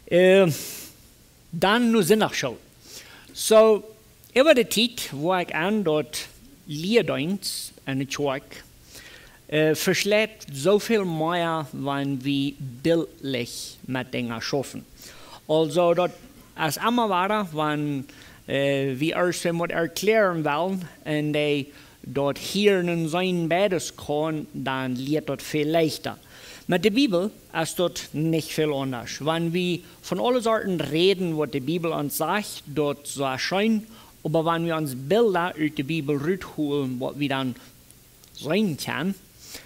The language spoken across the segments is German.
Dan nu zinnig schaut. So, über die Tijd wo ik aan dat leerdienst in de kerk verschlägt zoveel meer, wenn wir bildlich mit Dingen schaffen. Also, dat als immer war, wenn wir erst einmal erklären wollen, und die dort hier in sein Beides kann, dann wird das viel leichter. Mit der Bibel ist das nicht viel anders. Wenn wir von allen Sorten reden, was die Bibel uns sagt, dort so erscheint, aber wenn wir uns Bilder aus der Bibel rausholen, was wir dann sein können,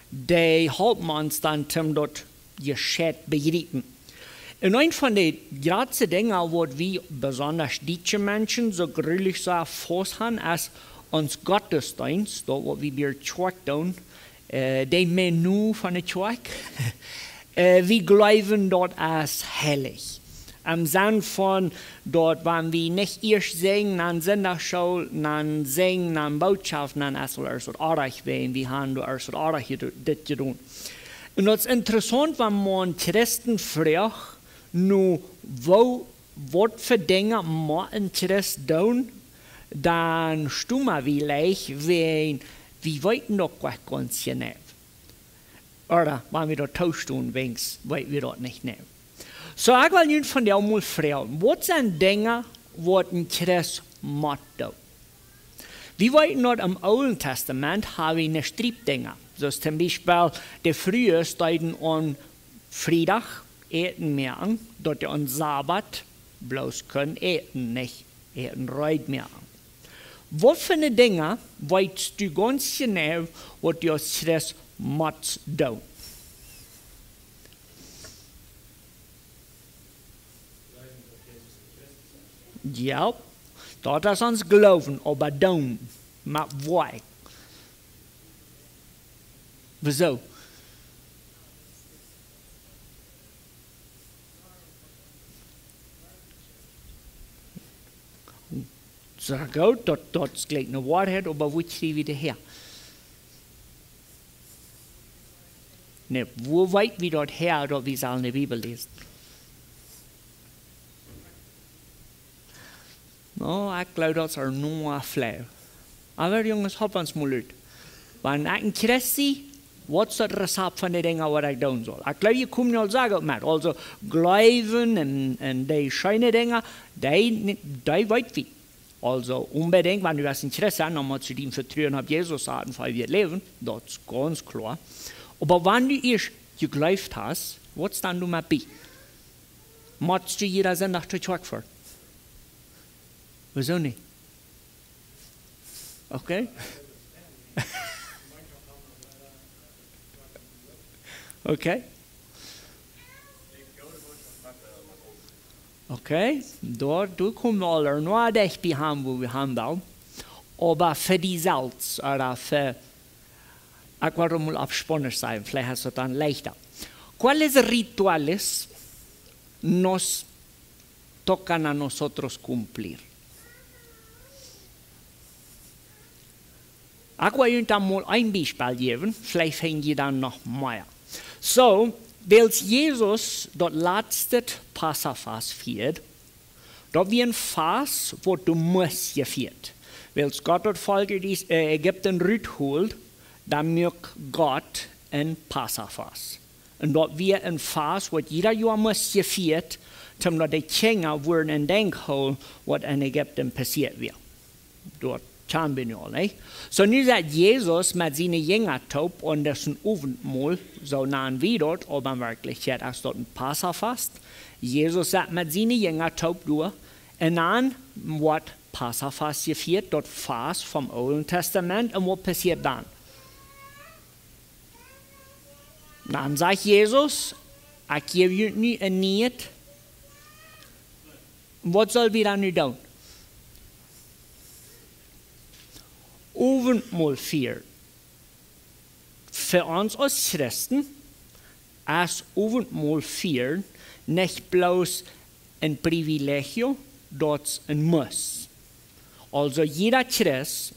die helfen uns dann, dort Gescheit begreifen. Und ein von den großen Dingen, was wir besonders deutsche Menschen so gründlich so erfasst haben, ist uns Gottesdienst, dort wo wir bei der Kirche tun, das Menü von der Kirche. Wir glauben dort als heilig. Im Sinne von, dort, wenn wir nicht erst singen, dann Sonntagsschule, dann singen, dann Botschaft, dann ist es erst ordentlich werden. Wir haben dort erst ordentlich das getan. Und das ist interessant, wenn man Christen fragt, nu, was für Dinge machen Christen tun, dann stimmen wir gleich, wenn wir wollten doch ganz genau. Oder wenn wir dort tauschen, wenigstens, weil wir dort nicht nehmen. So, ich will nun von dir mal fragen, was sind Dinge, was ein Christ macht? Wir wollten dort im Alten Testament haben wir eine Striebdinge. So zum Beispiel, die früher standen an Freitag, eten mehr an, dort an Sabbat bloß können eten, nicht eten reut mehr an. Was für eine Dinge weißt du ganz genau, was du als Christ machst? Ja, dort ist uns Glauben, aber dann, mit why? Wieso? Sag gut, dort ist gleich eine Wahrheit, aber wo kriegen wir das her? Ne, wo weit wir dort her, dort wir sollen die Bibel lesen? No, ich glaube, das ist nur ein Flau. Aber Jungs, hab uns mal Leute. Wenn ich ein Christ bin, was ist das Rezept von den Dingen, was ich tun soll? Ich glaube, ihr könnt nicht sagen, mit. Also, Glauben und die schönen Dinge, die weit wie. Also, unbedingt, wenn du das Interesse hast, nochmal zu dem Vertrauen auf Jesus sagen, weil wir leben, das ist ganz klar. Aber wenn du erst geglaubt hast, was dann du mit bei? Machst du jeder Sonntag zur Kirche vor? Wieso nicht? Okay? Okay? Okay, dort kommen wir alle nur dich haben, wo wir haben wollen. Aber für die Salz oder für, ich wollte mal abspannig sein, vielleicht ist es dann leichter. ¿Cuáles rituales nos tocan a nosotros cumplir? Ich will Ihnen mal ein Beispiel geben, vielleicht finden Sie dann noch mehr. So, weil Jesus das letzte Passafast feiert, da wie ein Fast, wo du musst gefeiert. Weil Gott das Volk Ägypten rüberholt, dann mögt Gott ein Passafast. Und dort wie ein Fast, wo jeder Jahr muss gefeiert, damit die Kinder wurden in Denk holen, was in Ägypten passiert wird. Dort kann wir nicht. So nun sagt Jesus mit seinen Jüngern taub und das ist ein Abendmahl, so nahen wir dort, aber in Wirklichkeit ist dort ein Passafast. Jesus sagt mit seinen Jüngern taub durch, und dann wird Passafast gefeiert, dort Fast vom Alten Testament, und was passiert dann? Dann sagt Jesus, ich gebe euch nicht ein Niet. Was soll wir dann tun? Abendmahl feiern. Für uns als Christen ist Abendmahl feiern nicht bloß ein Privileg, das ein Muss. Also jeder Christ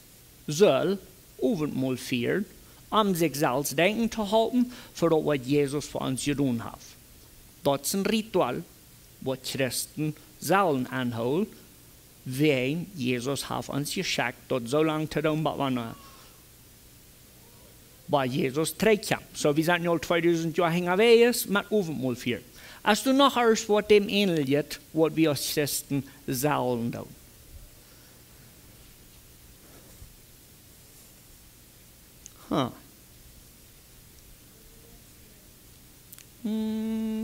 soll Abendmahl feiern, um sich selbst denken zu halten, für das, was Jesus für uns getan hat. Das ist ein Ritual, was Christen sollen anholen, wen Jesus hat uns geschickt, dort so lange zu tun, bei Jesus terugkwam. So wir sind nu 2000 Jahre hängen weg mit Ovenmol 4. Als du noch erst was dem ähnelt, was wir als Christen sollen tun.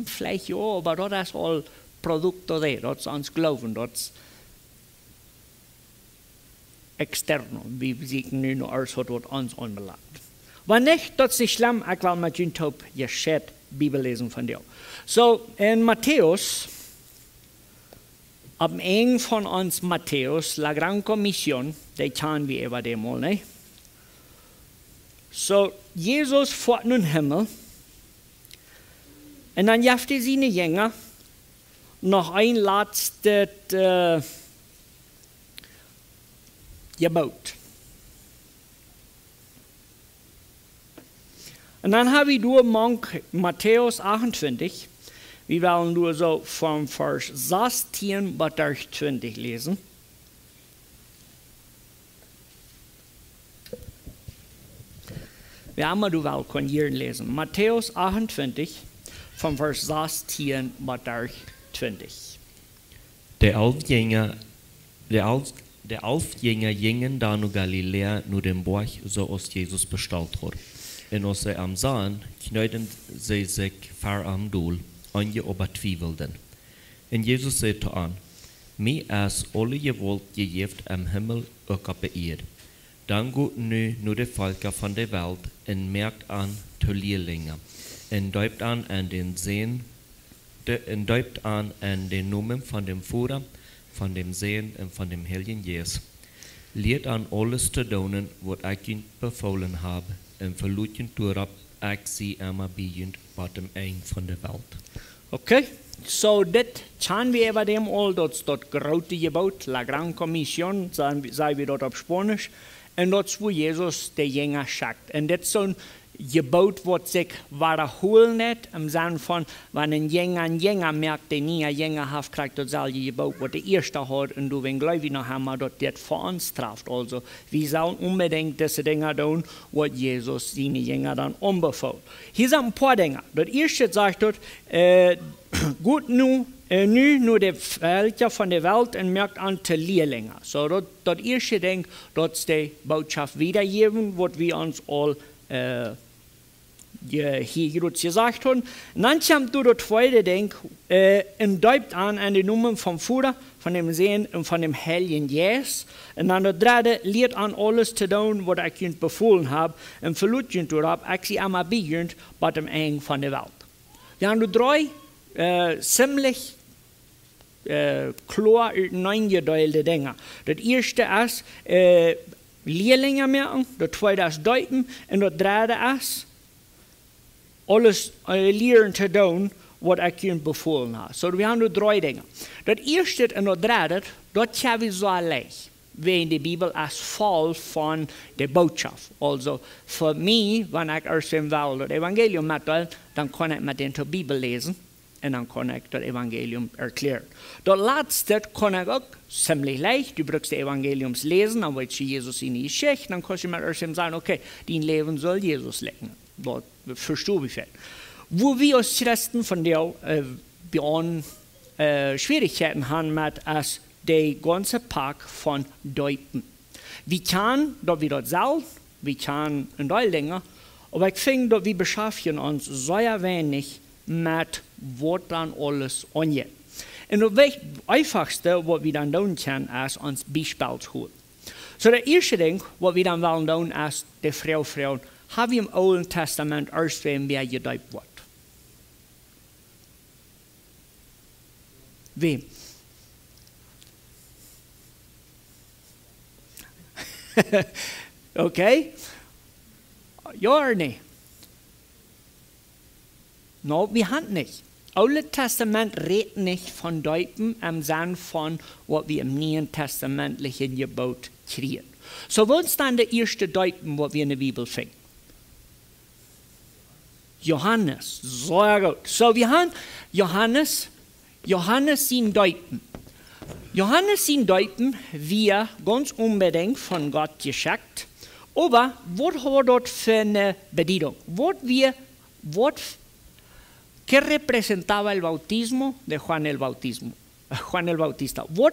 Vielleicht ja, aber das ist all Produkte da, das ist uns Glauben, das ist extern, wie sich nun noch alles hat, was uns anbelangt. Wenn nicht, das ist nicht schlimm, ich will mit Ihnen top gescheit Bibel lesen von dir. So, in Matthäus, am Ende von uns Matthäus, la Gran Commission, die kennen wir über dem mal, ne? So, Jesus fährt in den Himmel, und dann jaft seine Jünger noch ein letztes Gebot. Und dann habe ich durch Matthäus 28, wir wollen nur so vom Vers 16 bis 20 lesen. Wir haben du wel können hier lesen. Matthäus 28, vom Vers 16 bis 20. De elf Jünger gingen da nu Galilea nu den Borg, so os Jesus bestellt had. En als zij am sahen, knuiden zij zich ver am doel, an je obertwievelden. En Jesus zei aan, mij is alle gewolk gegeven am Himmel ook op de eerd. Dan gaat nu de volken van de wereld en merkt aan te leerlingen. En deupt aan den Seen, en deupt aan den Namen van dem Vater, van dem Seen en van dem Heiligen Geest. Leert aan alles te doen wat ik u bevolen heb, en verloedjen doorop ik zie immer bijend wat dem eind van de wereld. Okay, so dit gaan we über dem all dat grote gebouwd, la Gran Commission, sagen wir dort auf Spanisch, en dat is wo Jesus de Jünger schickt. En dit zo'n gebouwd wat zich wiederholen net, im Sinne von, wenn ein Jünger merkt, der nie ein Jünger hat, kriegt das selbe gebouwd, was der erste hat, und du, wenn gleich noch haben, dass das für uns trifft. Also, wir sollen unbedingt diese Dinge tun, was Jesus seine Jünger dann anbefiehlt. Hier sind ein paar Dinge. Das erste sagt dort, gut nur der Völker von der Welt und merkt an zu Lehrlinge. So, das erste Ding, das ist die Botschaft wiedergeben, was wir uns all hier gerade gesagt haben. Und dann kommt das zweite Ding, und deutet an den Namen vom Vater, von dem Sehen und von dem Heiligen Geist. Und dann das dritte, lehrt an alles zu tun, was ich euch befohlen habe, und verlutschen darauf, ich sie einmal beginnt bei dem Ende von der Welt. Wir haben drei ziemlich klar hineingeteilte Dinge. Das erste ist, Lehrlinge merken, das zweite ist deuten, und das dritte ist, alles lehren zu tun, was ich ihnen befohlen habe. So, wir haben nur drei Dinge. Das erste und das dritte, das haben wir so leicht, wie in der Bibel als voll von der Botschaft. Also, für mich, wenn ich erst im Welt das Evangelium mitteile, dann kann ich mit der Bibel lesen. Und dann kann ich das Evangelium erklären. Das letzte kann ich auch ziemlich leicht. Du brauchst das Evangelium lesen, dann wird Jesus in die Geschichte, dann kannst du mir erst sagen, okay, dein Leben soll Jesus legen. Das verstehe ich viel. Wo wir als Christen von der Schwierigkeiten haben mit, ist der ganze Pack von Deuten. Wir können, dass wir das sagen, wir können ein Teil länger, aber ich finde, dass wir beschäftigen uns sehr wenig mit was dann alles angeht. Und das Einfachste, was wir dann tun können, ist uns Beispiel zu holen. So, das erste Ding, was wir dann wollen tun, ist, die Frau, haben wir im Alten Testament erst, wenn wir gedeutet wird. Wem? Okay? Ja oder nicht? No, wir haben nicht. Alte Testament redet nicht von Deuten im Sinne von, was wir im Neuen Testamentlichen Gebot kriegen. So, was ist dann der erste Deuten, was wir in der Bibel finden? Johannes, sehr gut. So, wir haben Johannes, Johannes sin Deuten. Johannes sin Deuten wir ganz unbedingt von Gott geschickt. Aber was hat dort für eine Bedeutung? ¿Qué representaba el bautismo de Juan el Bautista? Was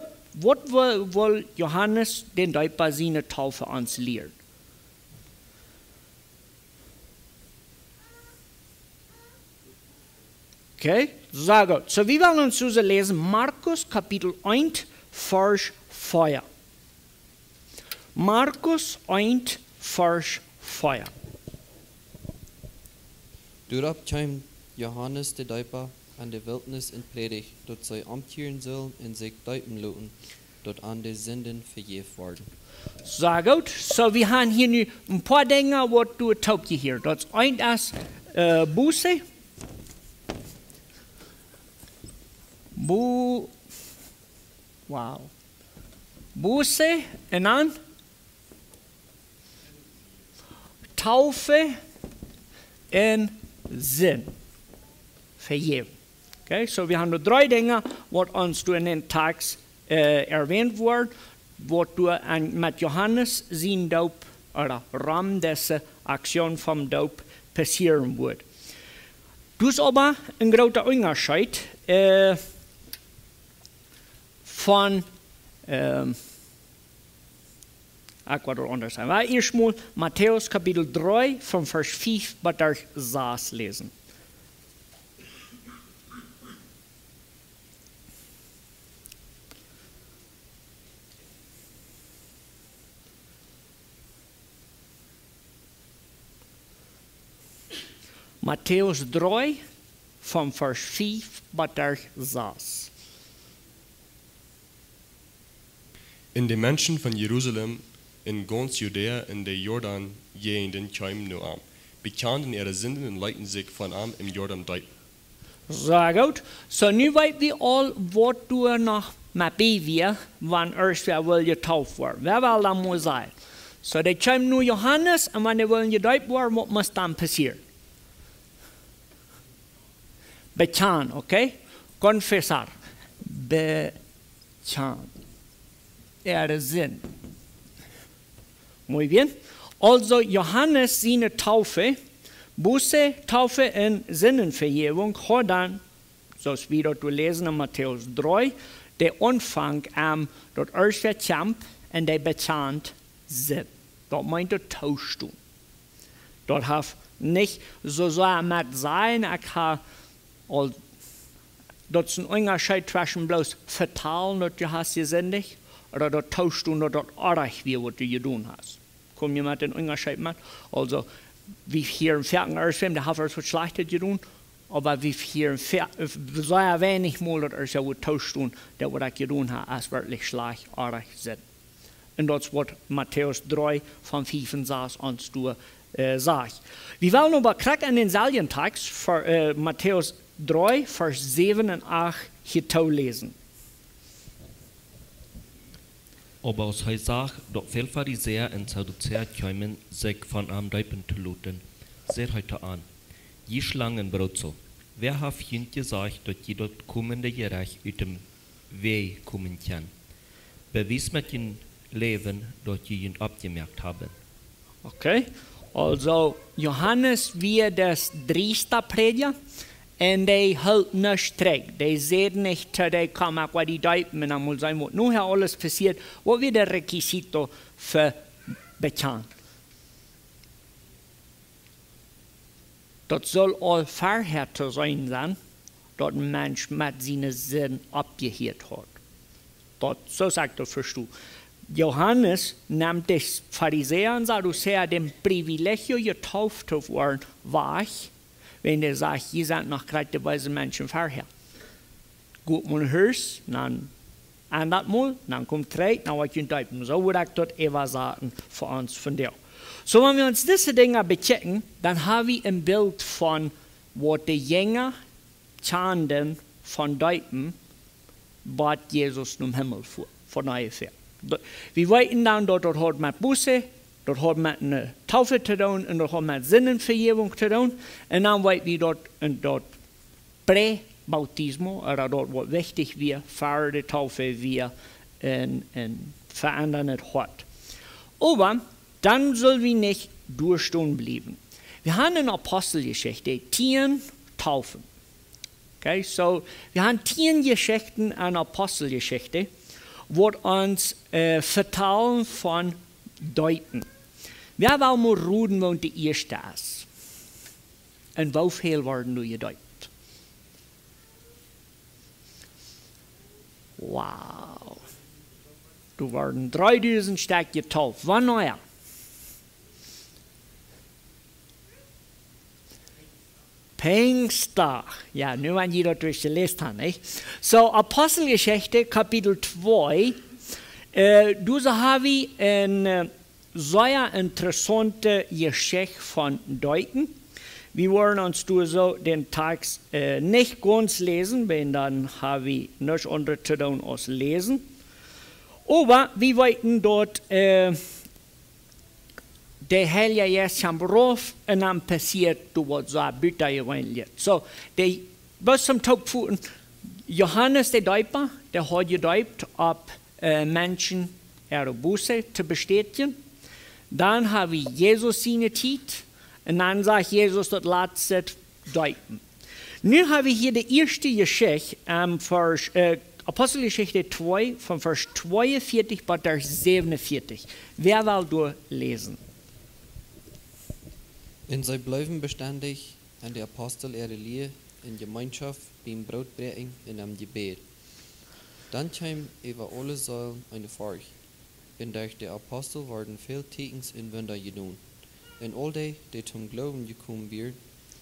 will Johannes den Däuper seine Taufe uns lehren? Okay, sehr gut. So, wir wollen uns also lesen Markus Kapitel 1, Vers 4. Markus 1, Vers 4. Daarop kwam Johannes de Däuper aan de wildnis in predigt, dat zij omkeeren zullen en zich duipen laten, dat aan de zinden vergeven worden. Sehr gut. So, wir haben hier nu ein paar Dinge, was du taubst hier. Das ist ein als Buße. Buße und dann Taufe und Sinn. Vergeben. Okay, so wir haben nur 3 Dinge, was uns in den Text erwähnt wurden, was du mit Johannes sein Doop oder Rahmen dieser Aktion vom Doop passieren wird. Du ist aber ein großer Unterschied von Ecuador anders sein. Wir erstmal Matthäus Kapitel 3 von Vers 5 bis 6 lesen. Matthäus 3 von Vers 5 bis 6. In de mensen van Jeruzalem in ganz Judäa in de Jordan gegenden kwamen nu aan. Bekenden ihre Sünden und leiten sich von am im Jordan deupen. Sehr gut. So, nu weet we al wat du noch met bewegen, wann erst wer will getauft worden. Wer will dann mal sein? So, die kwamen nu Johannes und wenn die wollen getauft worden, was muss dann passieren? Bekennen, okay? Confessar. Bekennen. Er Sinn. Muy bien. Also Johannes seine Taufe, Buße, Taufe und Sinnenvergebung hat dann, so wie dort du lesen in Matthäus 3, der Anfang dort erst wird Camp und der bekannt Sinn. Dort meint er Tausch tun. Dort hat nicht so mit sein, ich habe dort ist ein Unterschied zwischen bloß vertalen, dort du hast gesündigt, oder dort tauschst du, dort artig wie was du getan hast. Komm jemand den Unterschied mit? Also, wie hier im 4. Erzfilm, da haben wir was Schlechtes getan, aber wie hier im 4. sehr wenig Mal, dort ist ja was tauschst du, der was ich getan habe, als wirklich schlecht, artig sind. Und das wird Matthäus 3 von 5 und 6 uns du sagt. Wir wollen aber kriegen in den Salientext für Matthäus 3, Vers 7 und 8 hier lesen. Aber aus hij zag dat veel Pharisäer en Sadduzäer kwamen sich von am Däupen zu lassen, sehr heute an. Je Schlangen so. Wer hat ihnen gesagt, dass je dort kommende Gerecht uit dem Weh kommen kann? Bewies mit ihrem Leben, dass sie ihn abgemerkt haben. Okay, also Johannes wie das drieste Prediger. En die houdt niet strikt. Die zegt niet dat die komen qua die duipen en dan moet zijn wat nu alles passiert. Wat weer de requisito voor bekend. Dat zal al vorher te zijn dat een mens met zijn zin abgeheerd hat. Dat, so sagt er, verstehst du. Johannes nimmt die Pharisäer und Sadduzäer dem Privilegio getauft zu werden, weg. Wenn er sagt, ihr seid noch gerade weise Menschen vorher. Gut, man hört, dann ändert mal, dann kommt 3, dann wird ihr Däupen. So würde ich dort etwas sagen für uns von dir. So, wenn wir uns diese Dinge bechecken, dann haben wir ein Bild von, was die Jünger kannten von Däupen, was Jesus im Himmel fuhr, von ungefähr. Wir weiten dann, dort hat man Buße, dort hat man eine Taufe zu tun und dort hat man Sinnenvergebung zu tun. Und dann wollen wir dort Bautismo, oder dort, wo wichtig wir, für die Taufe wir verändern hat. Aber dann soll wir nicht durchstehen bleiben. Wir haben in Apostelgeschichte 10 Taufen. Okay, so wir haben 10 Geschichten in Apostelgeschichte, wo uns vertalen von Deuten. Wir wollen mal reden, wo die erste ist. Und wie viel werden du gedeutet? Wow. Du werden 3000 Stück getauft. Wann neuer? Pfingsttag. Ja, nur wenn jeder durchgelesen hat, nicht? So, Apostelgeschichte, Kapitel 2. Du haben wir eine sehr interessante Geschichte von Deuten. Wir wollen uns so den Text nicht ganz lesen, weil dann haben wir nichts anderes zu tun als lesen. Aber wir wollten dort der Heilige Geist am Beruf und dann passiert, du wirst so ein Büter gewöhnlich. So, was zum Tag fuhren, Johannes der Täufer, der hat gedeutet, ob Menschen ihre Buße zu bestätigen. Dann haben wir Jesus seine Zeit. Und dann sagt Jesus, das letzte deuten. Nun haben wir hier die erste Geschichte, Apostelgeschichte 2, von Vers 42 bis Vers 47. Wer will durchlesen? En zij blijven bestendig en de apostel ihre Lehre in Gemeinschaft beim Brotbrechen in am Gebet. Dann kam über alle Säulen eine Furcht. En durch de Apostel worden veel tekens in Wunder gedaan. En al die zum Glauben gekommen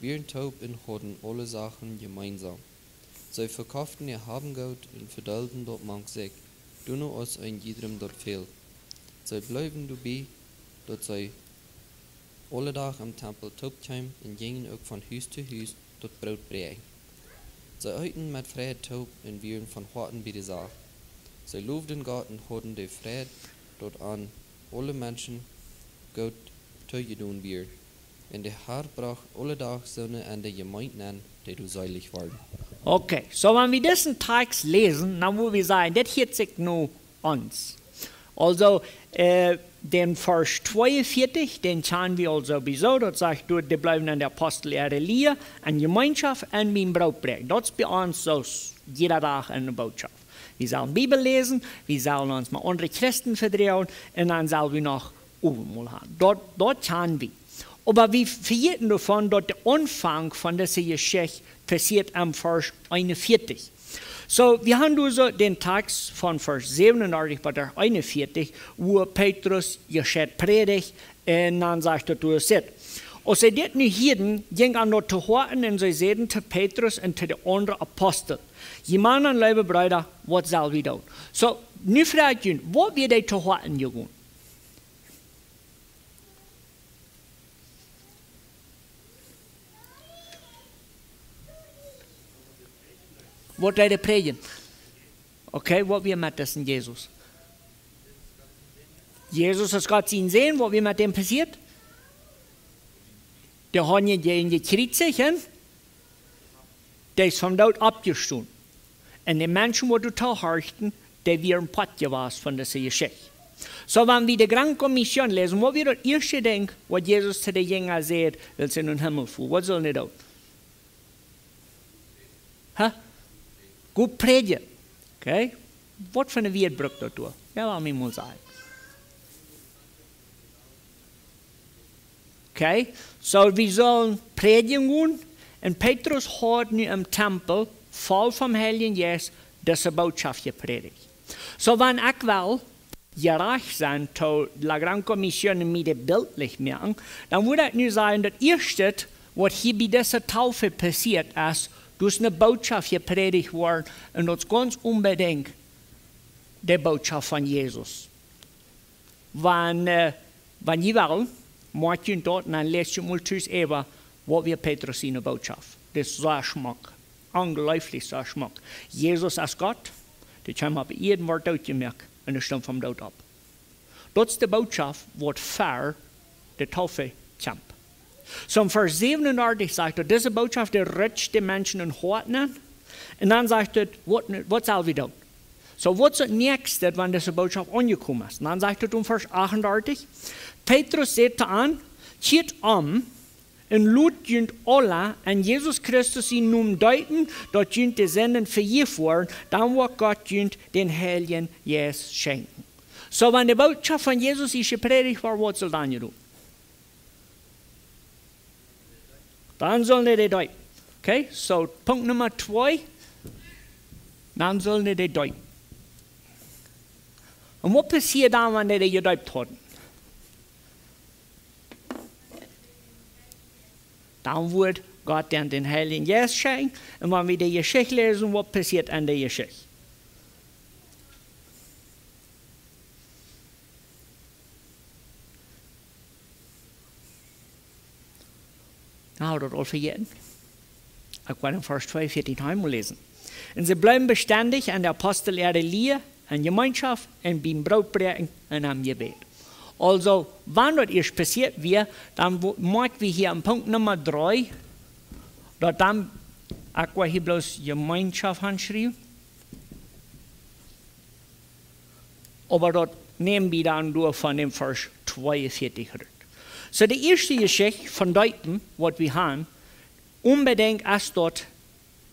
wären taub und hatten alle Sachen gemeinsam. Sie verkauften ihr Habengut und verteilten dort manch sich, du nur als ein jedem dort fehlt. Sie bleiben dabei, dort sie alle Tag am Tempel taub kamen und gingen auch von Haus zu Haus dort Brot brechen. Sie euten mit Freiheit taub und wären von Horten bei der Sache. Sie lobten Gott und hatten die Freiheit dort an alle Menschen Gott toegedaan wird. En de Herr brach alle Tag Sonne an der Gemeinde an, die du seilig waren. Okay, so wenn wir diesen Text lesen, dann wollen wir sagen, das hört sich nur uns. Also, den Vers 42, den schauen wir also so, dort sagt du, die bleiben an der Apostel ihre Lehre, an Gemeinschaft und beim Brotbrechen. Das ist bei uns so jeder Tag eine Botschaft. Wir sollen Bibel lesen, wir sollen uns mit anderen Christen vertrauen und dann sollen wir noch Übung haben. Dort schauen wir. Aber wir vergessen davon, dass der Anfang von dieser Geschichte passiert am Vers 41. So, wir haben also den Text von Vers 37 bis 41, wo Petrus gescheit predigt und dann sagt er, du sitzt. Und sie das nicht hielten, ging an dort zu hören und sie sagten zu Petrus und zu den anderen Aposteln, jemanden, liebe Brüder, was soll wir tun? So, nu fragt ihr, wo wird ihr zu hören gegangen? Wat wij de predigen. Oké, wat we met dessen Jesus. Jesus has Gott zien sehen, wat we met hem passiert. Der hat ihn gekriegt, der ist vom Tod abgestoßen. Und die Menschen, die du zuhörten, die wären Pott gewesen von dieser Geschichte. So, wenn wir die Grand Kommission lesen, wo wir das erste denken, was Jesus zu den Jüngern sagt, will sie in den Himmel fuhren. Was sollen die tun? Gut predigen. Okay? Was für eine Wert braucht das durch? Ja, was mir mal sagen. Okay? So, wir sollen predigen gehen. Und Petrus hat nu im Tempel, voll vom Heiligen Geist, diese Botschaft gepredigt. So, wenn ich will, gerecht sein, zu la Gran Commission mit dem bildlich merken, dann würde ich nur sagen, das Erste, was hier bei dieser Taufe passiert ist, dass eine Botschaft gepredigt worden und das ganz unbedingt die Botschaft von Jesus. Wenn ihr wollt, macht ihr dort und dann lest ihr mal tschüss eben, was wir Petrus in der Botschaft. Das ist so ein Schmack. Unglaublich so ein Schmack. Jesus als Gott, der kann man bei jedem Wort ausgemerkt und er stimmt vom Tod ab. Das ist die Botschaft, was für die Taufe kämpft. So im Vers 37 sagt er, diese Botschaft, die rützt die Menschen in Horten an Und dann sagt er, was soll wir tun? So, was ist das Nächste, wenn diese Botschaft angekommen ist? Und dann sagt er um Vers 38, Petrus sagte an, geht und lud jünt alle an Jesus Christus in Namen deuten, dort jünt die Senden für je vor, dann wird Gott jünt den Heiligen Geist schenken. So, wenn die Botschaft von Jesus ist gepredigt war, was soll dann tun? Dann sollen die deuten. Okay, so Punkt Nummer 2, dann sollen die deuten. Und was passiert dann, wenn die gedeutet haben? Dann wird Gott dann den Heiligen Geist schenken. Und wenn wir die Geschichte lesen, was passiert an der Geschichte? Nou, dat al vergeten. Ik wil in vers 42 einmal lesen. Und sie bleiben beständig an der Apostelerde Lehre, an Gemeinschaft, und beim Brotbrechen und am Gebet. Also, wenn das erst passiert wird, dann merken wir hier am Punkt Nummer 3, dass dann, ich will hier bloß Gemeinschaft anschreiben, aber das nehmen wir dann durch von dem Vers 42. So, die erste Geschichte von Deuten, was wir haben, unbedingt ist dort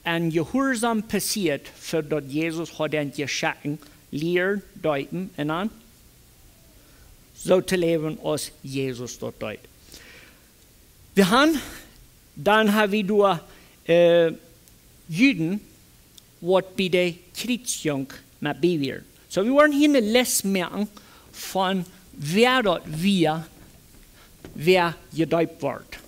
ein Gehorsam passiert, für das Jesus hat ein Geschenk, Lehren, Deuten und dann so zu leben, als Jesus dort deut. Dann haben wir durch Juden, was bei der Kreuzigung mit bewirkt. So, wir wollen hier eine Liste machen von wer dort wer gedeutet wird.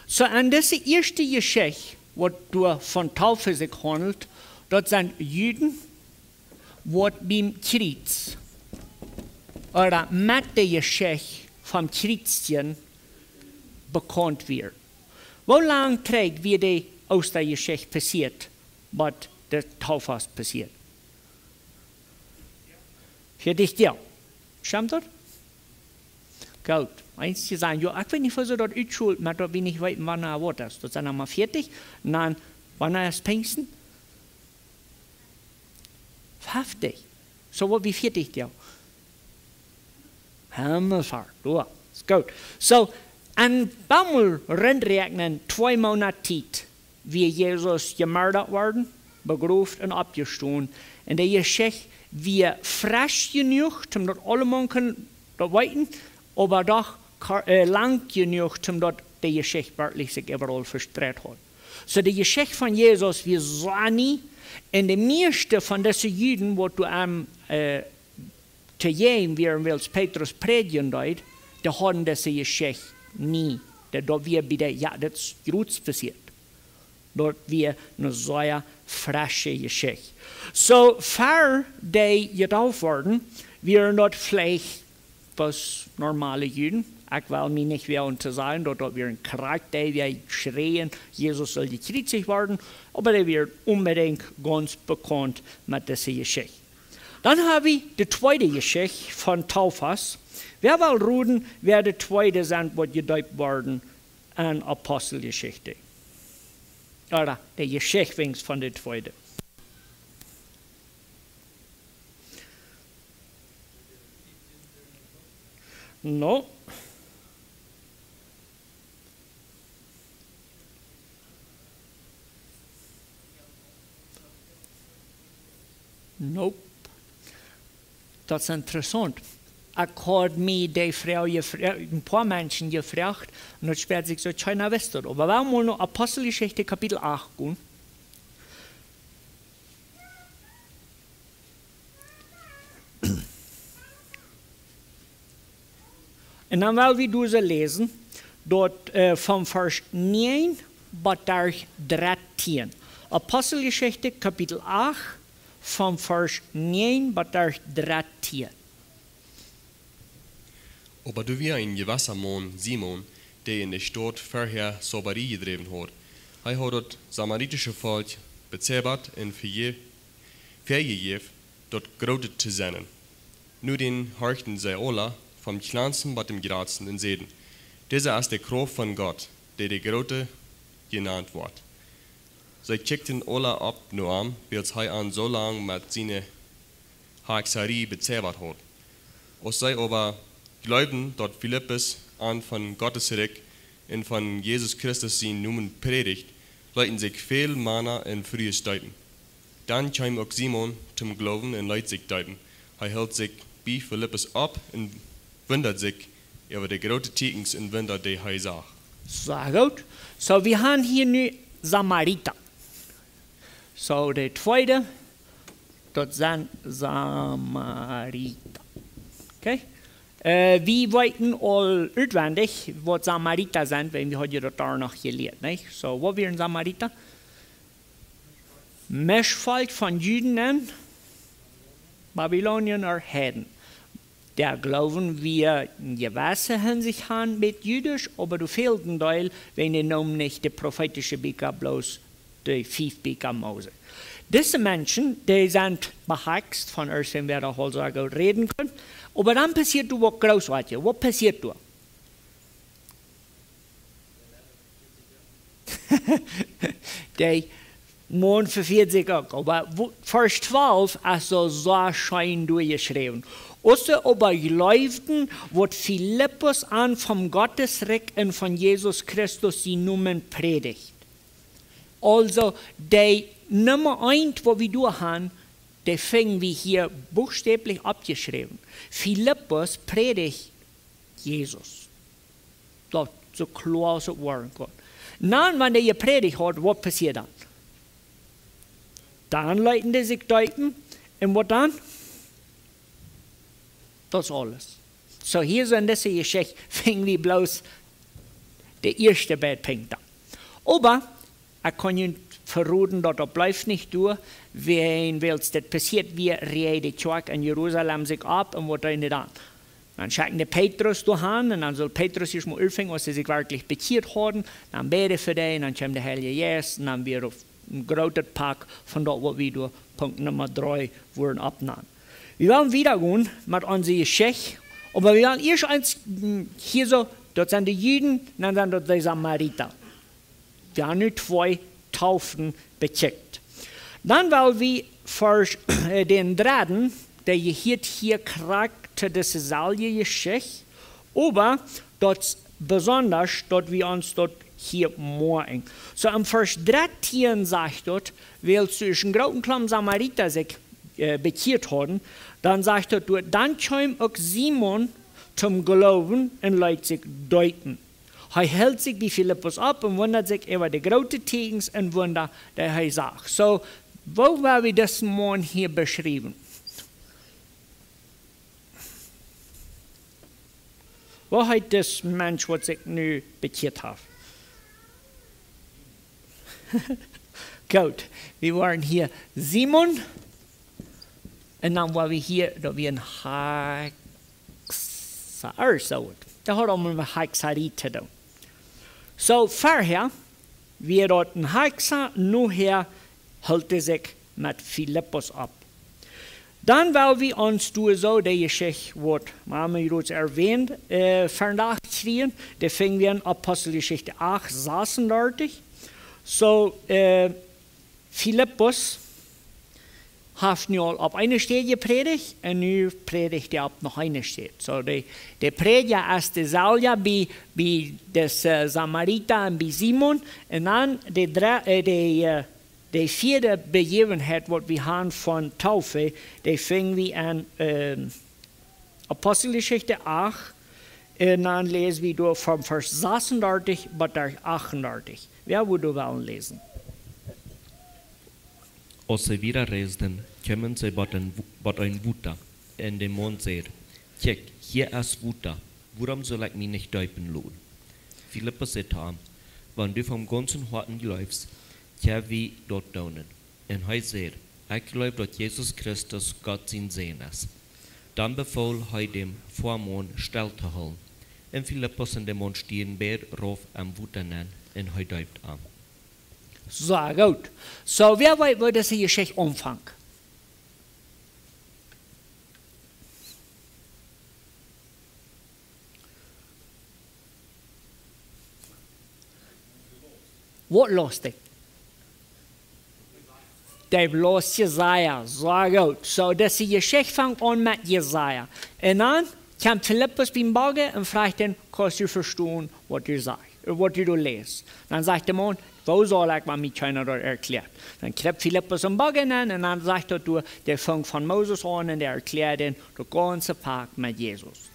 So, an diese erste Geschichte, was von Taufe sich handelt, dort sind Juden, was beim Kreuz oder mit der Geschichte vom Kreuzchen bekannt wird. Wie lange trägt wie die aus der Geschichte passiert, was der Taufe passiert? Für dich ja. Stimmt das? Gut. Eins zu sagen, ja, ich will nicht, was er dort ausschult, aber da bin ich weit, wann er wird das. Das sind einmal 40, und dann, wann er ist Pfingsten? 50. So wie 40, ja. Himmelfahrt, ja, ist gut. So, an Baumel reinrechnen 2 Monate Zeit, wie Jesus gemordet worden, begraben und abgestoßen. Und der Geschichte, wie frisch genug, um dort alle Menschen zu weiten, aber doch lang genug, um dort die Geschichte wirklich sich überall verstreut hat. So die Geschichte von Jesus, wir sahen nie, und die meisten von diesen Juden, wo du zu jedem, wie als Petrus predigen deut, die haben diese Geschichte nie. Da wir wieder, ja, das ist gut passiert. Dort wir eine sehr frische Geschichte. So, für die getauft worden, wir dort vielleicht was normale Juden. Ich will mich nicht wählen zu sein, dort wir ein Charakter, wir schreien, Jesus soll gekreuzigt werden, aber der wird unbedingt ganz bekannt mit dieser Geschichte. Dann habe ich die zweite Geschichte von Taufas. Wer will reden, wer der zweite sind, was gedeutet worden an Apostelgeschichte? Oder die Geschichte von der zweiten. No. Nope. Das ist interessant. Ich habe mich die Frau ein paar Menschen gefragt und das sperrt sich so keiner wusste. Aber wir wollen noch Apostelgeschichte Kapitel 8 gehen. Und dann wollen wir diese lesen, dort vom Vers 9 bis 13. Apostelgeschichte Kapitel 8, vom Vers 9 bis 13. Aber du wie ein gewisser Mann, Simon, der in der Stadt vorher Soberie gedreven hat. Er hat dort samaritische Volk bezebert und vergegeben, dort grote zu sein. Nur den horchten sie alle, vom kleinsten bis dem größten in Seden. Dieser ist der Kraft von Gott, der die Grote genannt wird. Sie checkten alle ab nur an, weil hij an so lang mit seiner Haxerie bezahlt hat. Als sie aber glaubten, dass Philippus an von Gottes Reich und von Jesus Christus sein Namen predigt, leiten sich viel Männer in frühes Deuten. Dann kam auch Simon zum Glauben und leitet sich deuten. Er hält sich bei Philippus ab und wundert sich über die großen Tekens und Wunder, die er sah. Sehr gut. So, wir haben hier nu Samariter. So, der zweite, das sind Samariter. Okay? Wir wollten all auswendig, was Samariter sind, wenn wir heute da noch gelernt, nicht? So, was wären Samariter? Mischvolk von Juden und Babylonien oder Heiden. Der glauben wir in gewisser Hinsicht haben mit Jüdisch, aber du fehlt ein Teil, wenn die Namen nicht die prophetische Bücher, bloß die 5 Bücher Mose. Diese Menschen, die sind behext von uns, wenn wir da so gut reden können. Aber dann passiert du was Großartiges. Was passiert du? Die Mond für 40 auch. Aber Vers 12 ist so schön durchgeschrieben. Außer aber glaubten, was Philippus an vom Gottesreich und von Jesus Christus die Numen predigt. Also, die Nummer 1, wo wir durch haben, die fingen wir hier buchstäblich abgeschrieben. Philippus predigt Jesus. Das so klar als es war. Dann, wenn er gepredigt hat, was passiert dann? Dann leiten die sich deuten. Und was dann? Das alles. So hier so in dieser Geschichte fingen wir bloß die erste Punkte. Aber ich kann Ihnen verraten, dass das bleibt nicht durch, wenn das passiert, wie die Kirche in Jerusalem sich ab und was da nicht an. Dann schicken die Petrus dahin und dann soll Petrus sich mal öffnen, was sie sich wirklich bekehrt haben. Dann beten für den, dann kommt der Heilige Geist und dann wir auf ein großes Pack von dort, wo wir durch Punkt Nummer 3 wurden abnehmen. Wir werden wiedergehen mit unserer Geschichte, aber wir werden erst eins hier so, dort sind die Juden, dann sind dort die Samariter. Wir haben nur 2 Taufen bekickt. Dann wollen wir für den Dritten, der hier charakter des Geschichte, aber dort besonders, dort wir uns dort hier morgen. So im Vers 13 sagt dort, weil zwischen großen Klamm Samariter sich bekehrt haben, dann sagt er dort, dann kam auch Simon zum Glauben und lässt sich deuten. Er hält sich wie Philippus ab und wundert sich über die großen Tegens und Wunder, die er sagt. So, wo war wir das morgen hier beschrieben? Wo hat das Mensch, was sich nun bekehrt hat? Gut, wir waren hier Simon und dann waren wir hier, da wir ein Hexer, da hat auch mit Hexerie zu tun. So, vorher, wir dort ein Hexer, nachher hält er sich mit Philippus ab. Dann wollen wir uns durch so die Geschichte, was Mama jetzt erwähnt, vernachkriegen. Da fingen wir an Apostelgeschichte 8, 36. So, Philippus hat nun auf einer Stelle gepredigt und nun predigt er auf noch einer Stelle. So, der Prediger ist der Salja bei des Samariter und bei Simon und dann die vierte Begebenheit, die wir haben von Taufe, die fingen wir an Apostelgeschichte 8 und dann lesen wir durch vom Vers 36 bis 38. Wer würde wollen lesen? Als sie wieder reisten, kommen sie bei ein Wuta, in dem Mond sagt, check, hier ist Wuta, warum soll ich mich nicht däupen lassen? Philippus sagt ihm, wenn du vom ganzen Herzen glaubst, ja wie dort daunen. Und er sagt, ich glaube, dass Jesus Christus Gott sein Sohn ist. Dann befahl er dem Vormond still zu halten. Und Philippus und der Mond stehen beide rauf am Wuta an und er däupt an. So gut. So, wer weiß, wo das Geschichte umfängt? Was los dich? der bloß Jesaja, sehr gut. So, dass die Geschichte fängt an mit Jesaja. Und dann kommt Philippus beim Bage und fragt ihn, kannst du verstehen, was du sagst, was du liest. Dann sagt der Mann, wo soll ich mal mit keiner dort erklärt. Dann kriegt Philippus am Bage an und dann sagt er, der fängt von Moses an und der erklärt ihn, der ganze Park mit Jesus.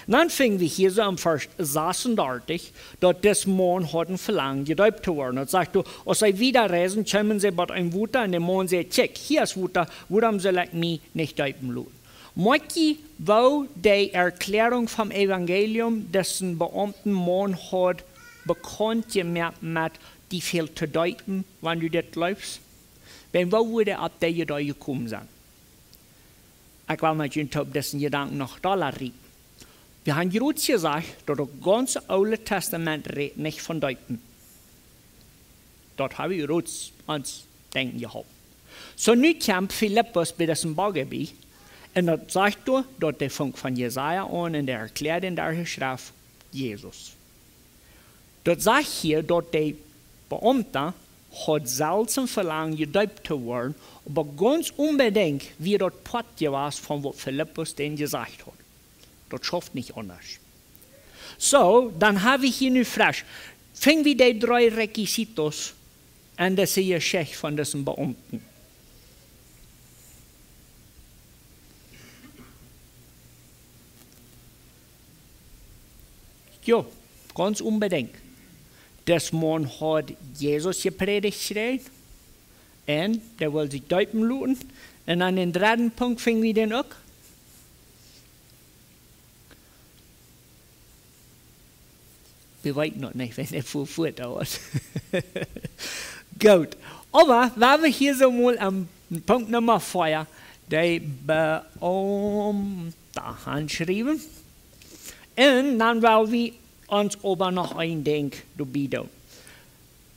Und dann fingen wir hier so am Vers 36, dass das Mann hat ein Verlangen, gedäupt zu werden. Und sagt du, als sie wieder reisen, kommen sie bei einem Wutter und der Mann sagt, check, hier ist Wutter, warum soll ich mich nicht däupen lassen? Manche, wo die Erklärung vom Evangelium, das ein Beamten Mann hat, bekannt gemacht mit, die viel zu deuten, wenn du das läufst. Wenn wo würde ab der da gekommen sein? Ich will mit Ihnen auf dessen Gedanken noch da reden. Wir haben gerade gesagt, dass das ganze Alte Testament redet nicht von Deuten. Dort habe ich gerade ans Denken gehabt. So nun kommt Philippus bei diesem Baugebiet und das sagt er, dass der fängt von Jesaja an und der erklärt in der Schrift Jesus. Das sagt hier, dass der Beamte hat selten Verlangen, gedäupt zu werden, aber ganz unbedingt, wie das Part war, von was Philippus den gesagt hat. Das schafft nicht anders. So, dann habe ich hier eine Frage. Fangen wir die 3 Requisitos an der Geschichte von diesen Beamten. Ja, ganz unbedingt. Das Mann hat Jesus gepredigt und der will sich däupen lassen. Und an den 3. Punkt fangen wir den auch. Wir weten noch nicht, wenn der Fuhr dauert. Gut. Aber wenn wir hier so mal am Punkt Nummer 4 die Beamte anschreiben, und dann wollen wir uns aber noch ein Ding dabei tun.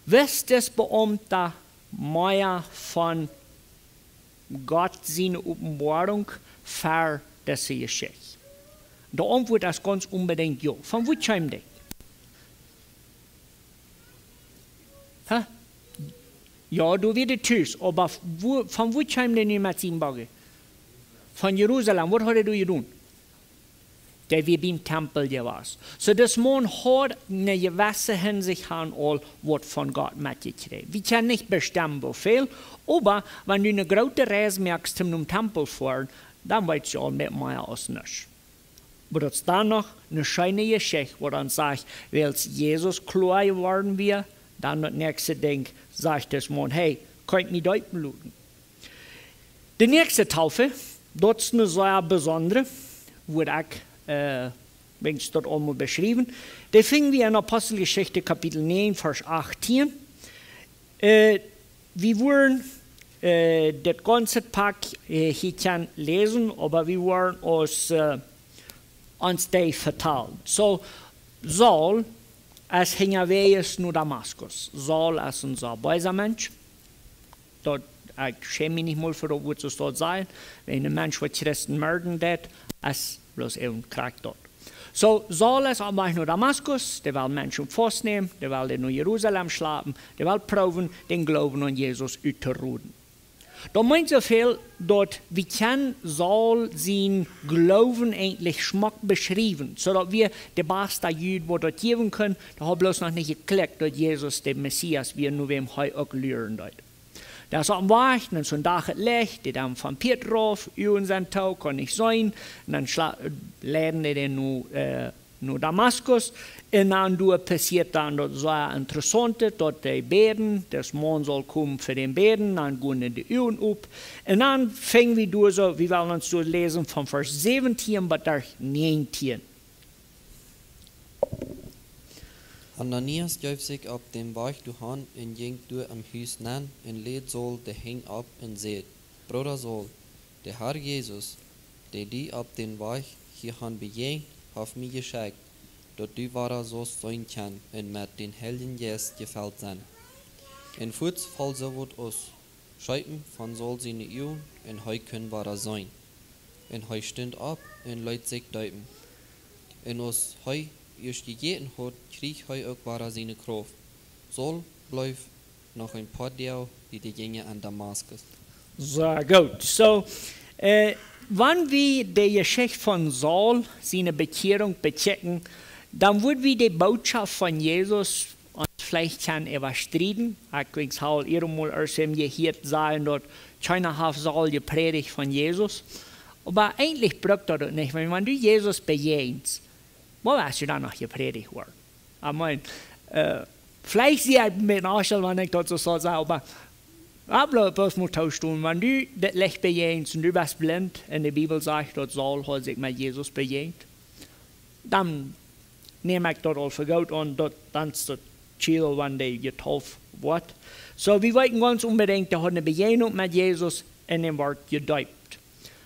Was das Beamte mehr von Gott seine Offenbarung für diese Geschichte? Die Antwort ist ganz unbedingt ja. Von wo kommt das? Ja, du wirst tschüss, aber von wo kommt denn mit seinem Bagge? Von Jerusalem, was hat er getan? Der wir beim Tempel gewesen. So das Mann hat eine gewisse Hinsicht an all, was von Gott mitgekriegt. Wir können nicht bestimmen, wie viel, aber wenn du eine große Reise merkst, zum Tempel fahren, dann weißt du all mit mehr als nichts. Aber das ist dann noch eine schöne Geschichte, wo dann sagt, weil Jesus klar geworden wir, dann das nächste Ding sagt das Mann, hey, könnt mich däupen lassen. Die nächste Taufe, das ist eine sehr besondere, wo ich wenn es dort einmal beschrieben. Da finden wir in Apostelgeschichte Kapitel 9, Vers 18. Wir wollen das ganze Pack hier kann lesen, aber wir wollen uns das verteilen. So, Saul, es hing Weg nur Damaskus. Saul ist ein sehr böser Mensch. Dort, ich schäme mich nicht mal für das, was es dort sein. Wenn ein Mensch, der Christen morden wird, ist bloß eben Krieg dort. So, Saul ist aber nur Damaskus, der will Menschen festnehmen, der will in Jerusalem schlafen, der will proben, den Glauben an Jesus auszurotten. Da meint so viel, dass wir können Saul sein Glauben eigentlich schmack beschreiben, sodass wir die beste Jüd, die dort geben können, da haben bloß noch nicht geklickt, dass Jesus der Messias, wir nur wem heute auch lernen dort. Da ist am Wachten, und so ein Tag Licht, die dann von Petrov, über seinen Tag kann nicht sein, und dann lernen die den nur Damaskus, und dann passiert dann das sehr Interessante, dort die Beten, das Mann soll kommen für den Beten, dann gehen die Uhren ab, und dann fangen wir durch, so, wir wollen uns lesen von Vers 17 bis 19. Ananias juif zich op den weg toe gaan en ging door am huis nan en leed Saul de hing op en zei, Bruder Saul, de Herr Jesus, die op den weg hier gaan begehen, heeft mij geschickt, dat du wahrer so sein kann en met den Heiligen Geist gefällt sein. En voets val so wat aus, scheiden van Saul seine Uhren en hij können wahrer sein. En hij stund op en leid sich deupen. En als hij erst gegeten hat, krieg hij auch wahrer seine Kraft. Saul bleib noch ein paar Tage, die gingen an Damaskus. Sehr gut. So, wenn wir die Geschichte von Saul, seine Bekehrung bechecken, dann würden wir die Botschaft von Jesus uns vielleicht kann überstriden. Ich habe einmal erst gehört sagen, dass keiner hat Saul gepredigt von Jesus. Aber eigentlich braucht das nicht. Wenn du Jesus begegnest, wo hast du dann noch gepredigt worden? Ich meine, vielleicht sie hat mit Nachstellen, wenn ich das so sage, aber was muss du tun? Wenn du das Licht begegnest und du bist blind, in der Bibel sagt, dass Saul hat sich mit Jesus begegnet, dann nehme ich das all für gut und dann ist das Ziel, wenn der getauft wird. So, wir wollten ganz unbedingt, der hat eine Begegnung mit Jesus und er wird gedeupt.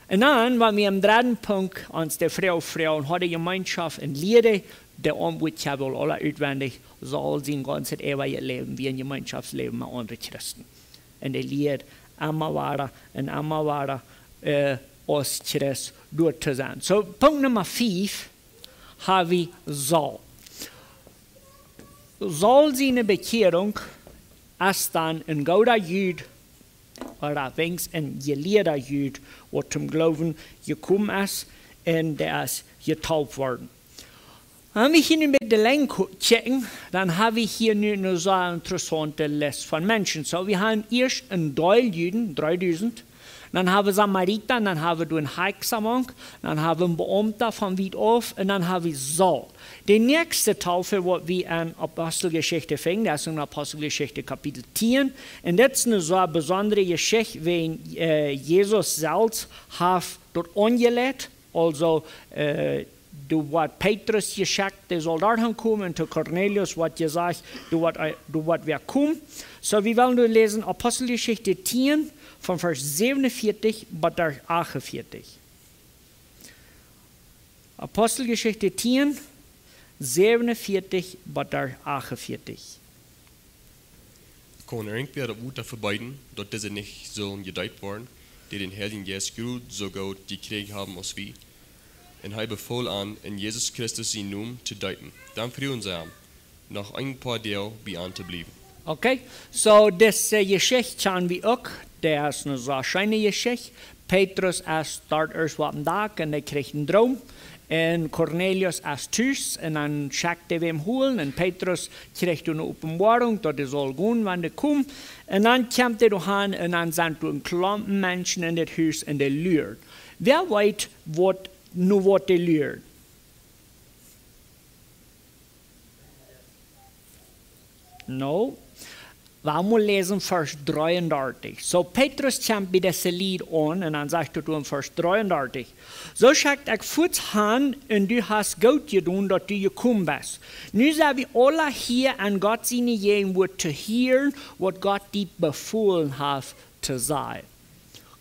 Und dann, wenn wir am dritten Punkt uns der Frau und hat die Gemeinschaft in Liebe, der Anwalt ja wohl alle auswendig, soll sein ganzes ewiges Leben wie ein Gemeinschaftsleben mit anderen Christen. Und der Lied immer weiter aus Christus dort zu sein. So, Punkt Nummer 5 haben wir Saul. Saul seine Bekehrung ist dann ein guter Jude, oder wenigstens ein gelehrter Jude, der zum Glauben gekommen ist und der ist getauft worden. Wenn wir hier mit der Länge checken, dann haben wir hier eine sehr interessante Liste von Menschen. So, wir haben erst einen Juden, 3000, dann haben wir Samariter, dann haben wir einen Heilsamang, dann haben wir einen Beamter von weit auf und dann haben wir Saul. Die nächste Taufe, die wir in Apostelgeschichte finden, das ist in Apostelgeschichte Kapitel 10. Und das ist eine so besondere Geschichte, wenn Jesus selbst hat dort angelegt, also du wird Petrus geschickt, der soll dorthin kommen, und zu Cornelius wird gesagt, du wird wer kommen. So, wir wollen lesen Apostelgeschichte 10, von Vers 47 bis 48. Apostelgeschichte 10, 47 bis 48. Kon er irgendwer Uta verbeiden, dort diese nicht sollen gedeiht worden, die den Herrn Jesus Christus so gut gekriegt haben als wir. Und er befahl an, in Jesus Christus sein Namen zu deuten. Dann frieren sie an, noch ein paar Tage bei an zu bleiben. Okay, so das Geschichte schauen wir auch. Das ist eine so schöne Geschichte. Petrus ist dort erst auf dem Tag und er kriegt einen Traum. Und Cornelius ist Tschüss und dann schickt er ihm holen. Und Petrus kriegt eine Offenbarung, dass er soll gehen, wenn er kommt. Und dann kommt er hin und dann sind ein Klumpen Menschen in das Haus und der lürt. Wer weiß, was der lürt? No. Wir müssen lesen Vers 33. So, Petrus kommt bei diesem Lied an und dann sagt er in Vers 33. So sagt ich kurz hin und du hast gut getan, dass du gekommen bist. Nun sind wir alle hier an Gott seine Gegenwart zu hören, was Gott dir befohlen hat zu sagen.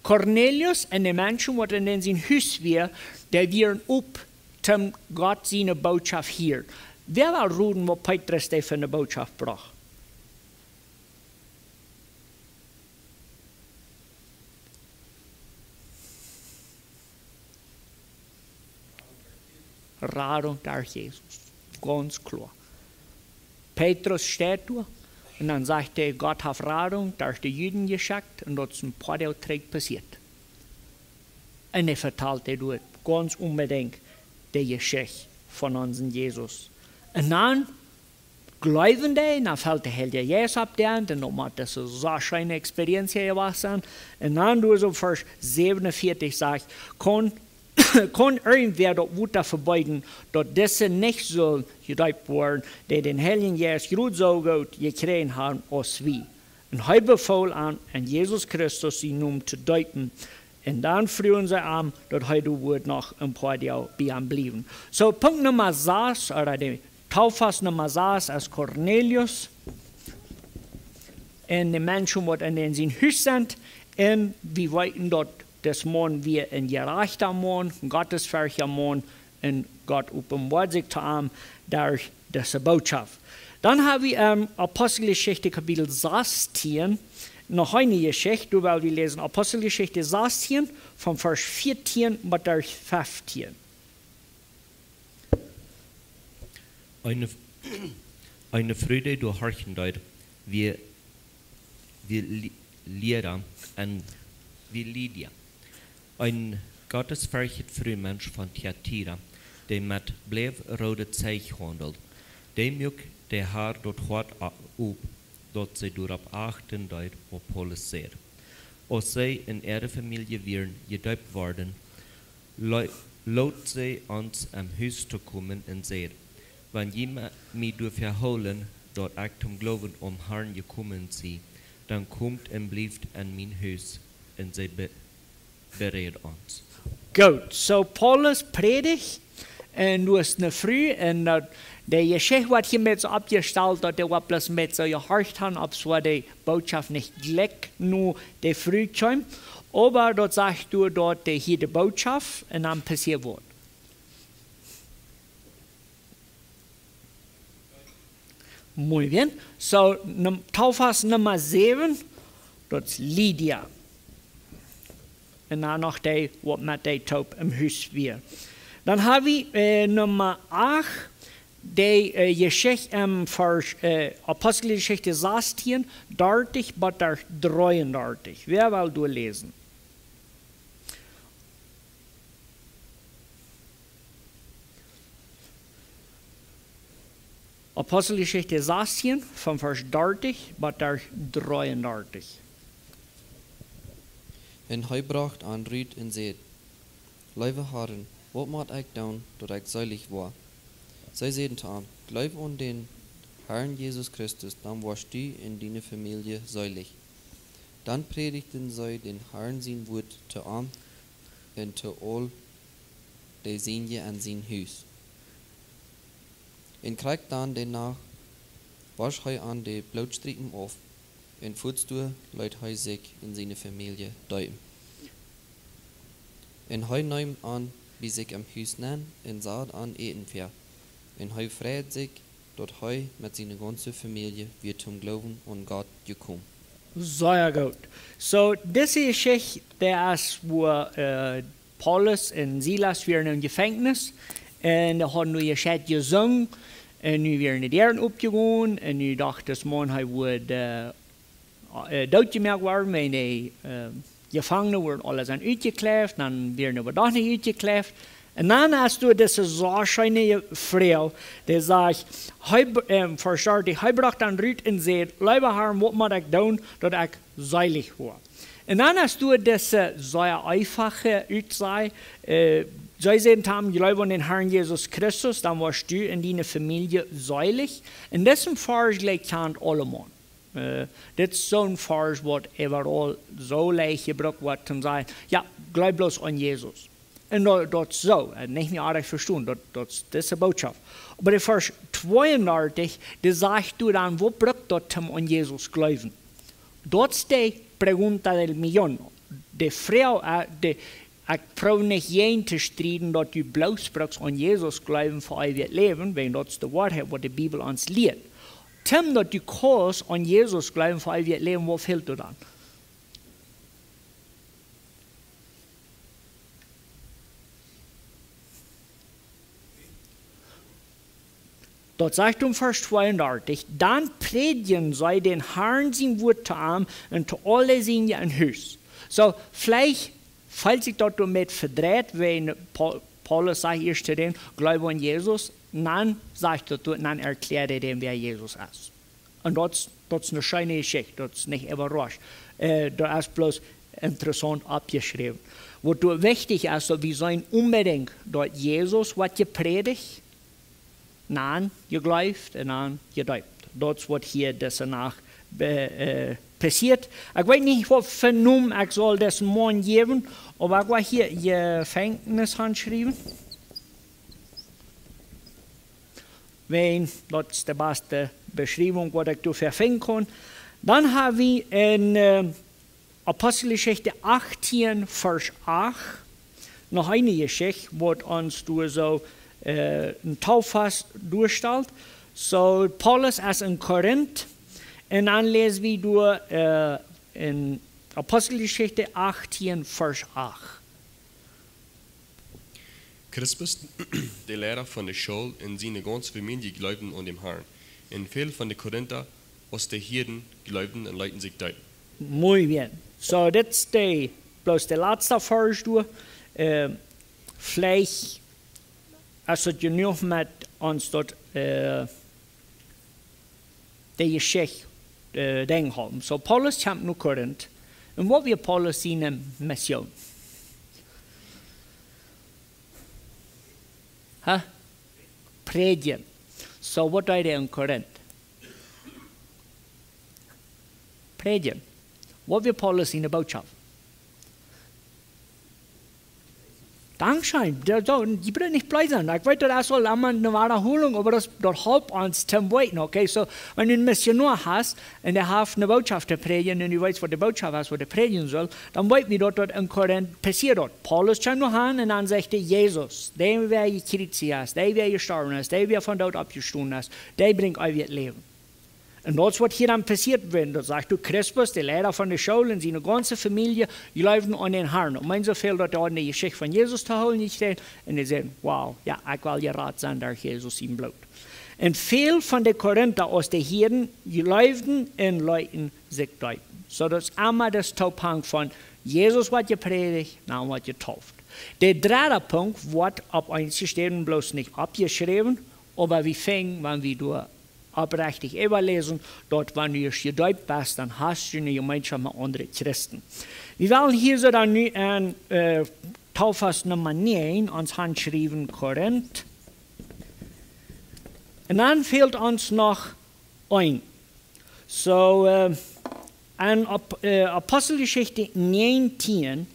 Cornelius und die Menschen, die in sein Haus waren, die wären up zum Gott seine Botschaft hören. Wer will reden, was Petrus für eine Botschaft braucht? Radung durch Jesus. Ganz klar. Petrus steht da und dann sagt er, Gott hat Radung durch die Juden geschickt und das ist ein paar Tage passiert. Und er verteilt dort ganz unbedingt die Geschichte von unserem Jesus. Und dann glauben die, dann fällt der Heilige Jesus ab der und dann macht das so eine schöne Experienz hier gewesen. Und dann durch so Vers 47 sagt, kann irgendwer dort Wutter verbeugen, dass diese nicht so gedeutet werden, die den Heiligen Geist gut so gut gekriegt haben als wir. Und er befahl an Jesus Christus sie nun zu deuten. Und dann frieren sie an, dass heute wird noch ein paar Jahre bei ihm bleiben. So, Punkt Nummer 6, oder die Taufers Nummer 6 ist Cornelius. Und die Menschen, die in sein Haus sind, und wir wollten dort das Mann wir ein gerechter Mann, ein gottesfürchtiger Mann, und Gott offenbart sich zu ihm durch diese Botschaft. Dann haben wir Apostelgeschichte Kapitel 16, noch eine Geschichte, weil wir lesen Apostelgeschichte 16 von Vers 14 bis 15. Eine Freude durch Harchendeit, wir Lehrer und wie Lydia, ein gottesfurchtig Frühmensch von Thyatira, der mit bleefrode Zeich handelt. Dem juk de haar dort hart op, dat zij doorop achten duid op alles zeer. Als zij in ihre Familie werden gedoopt worden, laat zij ons am huis te komen en zeer. Wenn jemand mij door verholen, dat ik zum Glauben Herrn gekommen zie, dann kommt en blijft in mijn huis en zij bereid ons. Goed, so Paulus predigt en du hast eine früh en der Geschichte wat hier mit so abgestellt, dat der was mit so gehorcht han, ob so die Botschaft nicht gleich nur der früh kommt, aber dort sagst du dort hier die Botschaft und dann passiert wird. Muy bien. So, Taufers Nummer 7, dort ist Lydia. Und dann noch die, was mit der Taub im Haus wir. Dann haben wir Nummer 8, die Geschichte Apostelgeschichte 16, 30 bis 33. Wer will du lesen? Apostelgeschichte 16, von Vers 30 bis 33. En hij bracht aan Ruud en zei, Lieve Herren, wat moet ik doen, dat ik zalig word? Zij zeiden aan, geloof aan den Herrn Jesus Christus, dan warst du in deine Familie zalig. Dan predigten zij den Herrn zijn woord te aan en te al die zijn je aan zijn huis. En kreeg dan daarna was hij aan de blootstrepen af, en voetstoel luid hij zich in zijn familie duim. En hij nam aan wie zich am huis nan en zat aan eten ver. En hij vreet zich dat hij met zijn ganze familie weer zum Glauben an Gott gekommen. Sehr gut. So, diese Geschichte, der ist, wo Paulus und Silas waren im Gefängnis und da haben wir Geschichte gesungen und nu werden die Ehren aufgegangen und nu dachte das man, er würde doodgemerkt worden, wenn die Gefangenen wurden alles an uitgekleefd, dann werden wir doch nicht uitgekleefd. Und dann hast du diese so schöne Frau, die sagt, versteht, die bracht dann Ruth und sagt, lieber Herr, was muss ich tun, dass ich seilig werde? Und dann hast du diese sehr einfache Aussage, sie sagen, glaube an den Herrn Jesus Christus, dann warst du in deiner Familie seilig. Und das ist ein Vers, der kennt alle Mann. Das ist so ein Vers, was überall so leicht gebraucht wird, zum sagen, ja, glaub bloß an Jesus. Und das ist so, nicht mehr richtig verstanden, das ist diese Botschaft. Aber der Vers 32, da sagst du dann, wo braucht das an Jesus glauben? Das ist die Pregunta del Millón. Die Frau, ich brauche nicht jeden zu streiten, dass du bloß brauchst an Jesus glauben für euer Leben, wenn das die Wahrheit, was die Bibel uns lehrt. Tim, dass du kannst an Jesus glauben für euer Leben, wo fehlt du dann? Dort sagt um Vers 32, dann predigen sie den Herrn sein Wort zu ihm und zu alle sind ja ein Haus. So, vielleicht, falls ich dort damit verdreht, wenn Paulus sagt erst zu denen, glaube an Jesus, dann sagt er, dann erklärt er dem, wer Jesus ist. Und das ist eine schöne Geschichte, das ist nicht überrascht. Das ist bloß interessant abgeschrieben. Was wichtig ist, wir sollen unbedingt dort Jesus, was gepredigt, dann geglaubt und dann gedeutet. Das wird hier danach passiert. Ich weiß nicht, was für Nummer ich soll das morgen geben, aber ich war hier Gefängnis handschrieben. Wenn das ist die beste Beschreibung, was ich dafür finden kann. Dann haben wir in Apostelgeschichte 18, Vers 8, noch eine Geschichte, die uns so ein Tauffass durchstellt. So, Paulus ist in Korinth und dann lesen wir in Apostelgeschichte 18, Vers 8. Crispus, der Lehrer von der Schule, in seine ganze Familie glaubten an dem Herrn. Und viele von den Korinther aus der Hirten glaubten und leiten sich dort. Muy bien. So, das ist die bloß der letzte Vers durch, vielleicht, also genug mit uns dort, die Geschichte denken haben. So, Paulus kommt nach Korinth. Und was wir Paulus seine Mission? Predigen. So, was tut in Korinth? Predigen. Was wir Paulus seine Botschaft? Dankeschön. Die brauchen nicht blöd sein. Ich weiß, das soll einmal eine Wiederholung, aber das hilft uns zum Weiten. Okay, so, wenn du einen Missionar hast und der hat eine Botschaft zu predigen und du weißt, was die Botschaft ist, was der predigen soll, dann weißt du, wie dort in Korinth passiert dort. Paulus kam noch an und dann sagte Jesus, der wer gekreuzigt ist, der wer gestorben ist, der wer von dort abgestanden ist, der bringt euch Leben. Und das, was hier dann passiert wird, da sagt du, Crispus, der Lehrer von der Schule und seine ganze Familie, die laufen an den Herrn. Und mein so viel dort an die Geschichte von Jesus zu holen, nicht stehen. Und die sagen, wow, ja, ich will ja rat sein, da Jesus ihm blut. Und viel von den Korinther aus den Hirten, die laufen und Leuten sich deuten. So, das ist einmal das Topang von Jesus wird gepredigt, dann wird getauft. Der dritte Punkt wird ab einzustehen, bloß nicht abgeschrieben, aber wir fangen, wenn wir durch abrechtig überlesen, dort, wenn du gedeutet bist, dann hast du eine Gemeinschaft mit anderen Christen. Wir wollen hier so dann ein Taufvers Nummer 9 ans handschreiben, Korinth. Und dann fehlt uns noch ein. So, an Apostelgeschichte 19,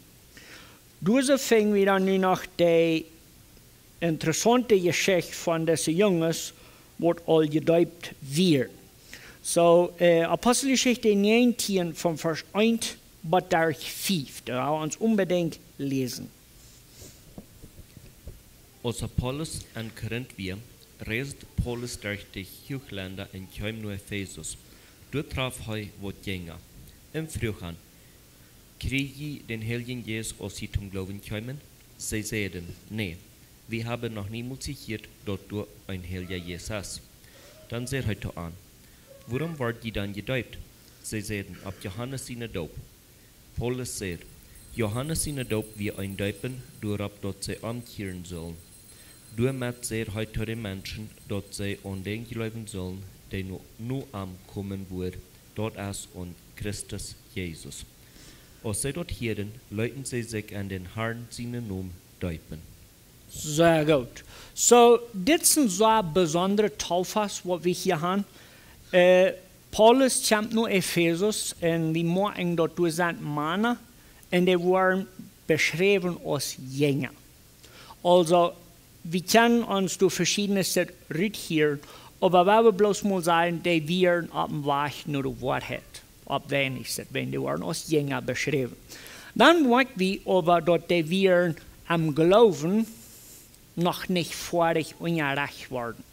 diese fängt wir dann noch die interessante Geschichte von diesen Jungs, wordt al gedeupt weer. So, Apostelgeschichte 19 von Vers 1 bis 5. Da gaan we uns unbedingt lesen. Als Apollos an Korinth wir, reist Paulus durch die Hochländer en kwam naar Ephesus. Dort traf hij wat gänger. En vroeg han, kreeg je den Heiligen Jesus als sie zum Glauben kwamen? Sie zeiden, nee. Wir haben noch niemals gehört, dass du ein Heiliger Jesus hast. Dann sagt er an, warum wart ihr dann gedeupt? Sie sagten, ab Johannes seine Doop. Paulus sagt, Johannes seine Doop wir ein Deupen, durab dort sie amkehren sollen. Damit sagt heute den Menschen, dass sie an den glauben sollen, der nur kommen wird, dort ist an Christus Jesus. Als sie dort hören, leuten sie sich an den Herrn seinen Namen deupen. Sehr gut. So, das sind so besondere Taufers, was wir hier haben. Paulus kommt nur Ephesus und die morgen dort sind Männer und die waren beschrieben als Jünger. Also, wir können uns durch verschiedene regieren, aber wenn wir bloß mal sagen, die wären auf dem Weg nur die Wahrheit, ab wenig, wenn die waren als Jünger beschrieben. Dann merken wir aber, dass die wären am Glauben noch nicht völlig ungerecht worden.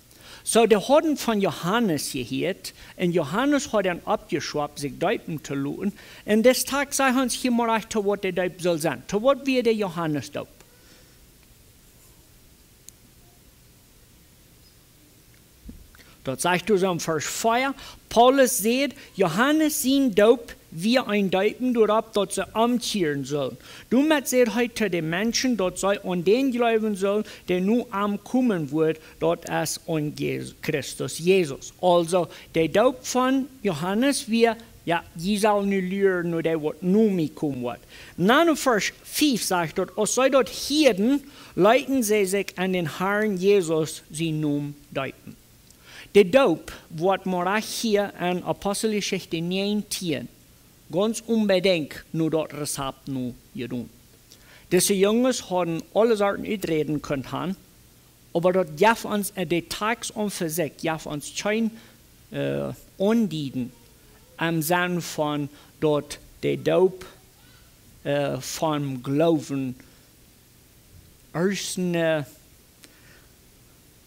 So, die hatten von Johannes gehört, und Johannes hat dann abgeschwappt, sich deupen zu lassen, und des Tages sei uns hier mal recht, zu was der Deut soll sein. Zu was wird der Johannes Deut? Dort sagt du so im Vers 4, Paulus sagt, Johannes sein Deut wie ein Deupen durab, dort sie amkehren sollen. Damit sagt heute den Menschen, dort sei an den glauben sollen, der nur kommen wird, dort ist an Christus Jesus. Also, der Deut von Johannes, wir, ja, die soll nicht lernen, nur der wird nur kommen wird. Dann in Vers 5 sagt dort, als sei dort Hirten, leiten sie sich an den Herrn Jesus, sie nun deuten. Der Deut wird mir hier in Apostelgeschichte 19 ganz unbedingt nur dort Rezept nur getan. Diese Jungs haben alle Sorten reden können, aber dort gab uns die Tags für sich, gab uns kein Andienen im Sinne von dort der Deut vom Glauben ersten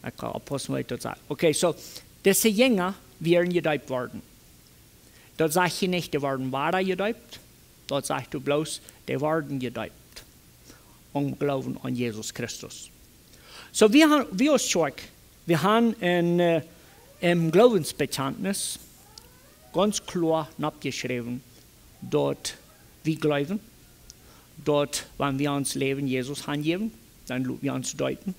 ich kann Apostel weiter sagen. Okay, so, diese Jünger wären gedeupt worden. Dort sag ich nicht, die waren wahrer gedeupt. Dort sagst du bloß, die waren gedeupt. Und glauben an Jesus Christus. So, wir als Kirche, wir haben im Glaubensbekenntnis ganz klar abgeschrieben, dort wir glauben, dort, wenn wir uns Leben Jesus hingeben, dann lassen wir uns deuten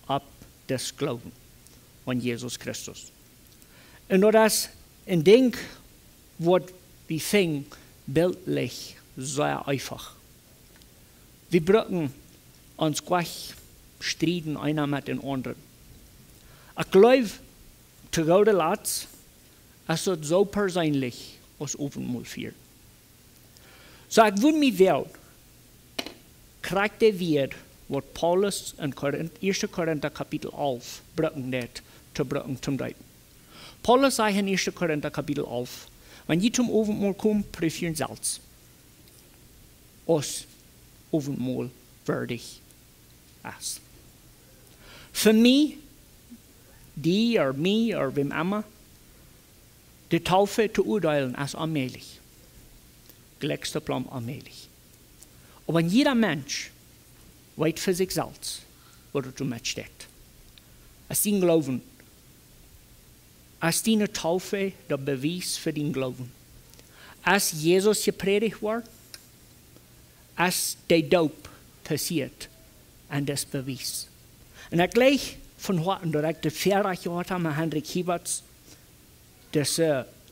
ab das Glauben an Jesus Christus. Und das ein Ding wird wie fing bildlich sehr einfach. Wir brauchen uns gleich streiten einer mit den anderen. Ich glaube, zu guter Letzt ist es so persönlich als Ofenmal führt. So, ich würde mich wählen, kriegt er wieder, was Paulus in 1. Korinther Kapitel 11 brauchen wird, zu brauchen zum Deuten. Paulus sagt in 1. Korinther Kapitel 11, wenn ihr zum Ofenmal kommt, prüft ihr selbst, als Ofenmal würdig ist. Für mich, die oder mich oder wem immer, die Taufe zu urteilen ist allmählich. Gleichster Plan allmählich. Aber jeder Mensch weiß für sich selbst, wo er damit steht. Als den Glauben, als die Taufe der Beweis für den Glauben. Als Jesus gepredigt wird, als der Taufe passiert, an das Beweis. Und er gleich von heute direkt die Fähre gehört haben, Hendrik Hieberts, das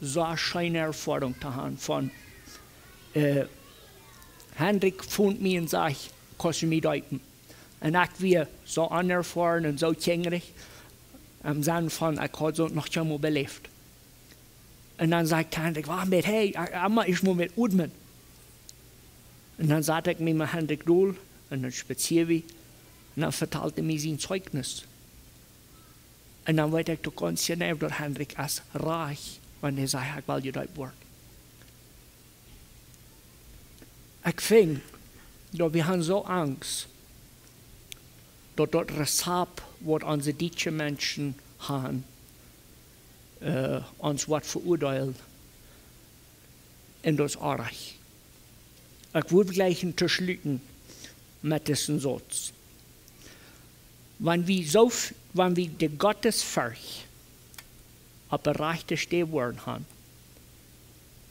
so eine schöne Erfahrung zu haben von Hendrik fand mich und sagt, kannst du mich deuten? Und ich war so unerfahren und so jüngrig, im Sinne von, ich habe so noch schon mal belebt. Und dann sagt Hendrik, warte mit, hey, ich muss mit atmen. Und dann sagte ich mir mit Hendrik Dohl, und dann spazieren wir, und dann verteilte mir sein Zeugnis. Und dann weiß ich doch ganz genau, dass Hendrik ist reich, wenn er sagt, ich will gedeutet werden. Ich finde, dass wir haben so Angst, dass das Rezept, was unsere deutschen Menschen haben, uns was verurteilt, in das Reich. Ich würde gleich unterschlüten mit diesem Satz. Wenn wir die Gottesfurcht auf bereichte Stehworden haben,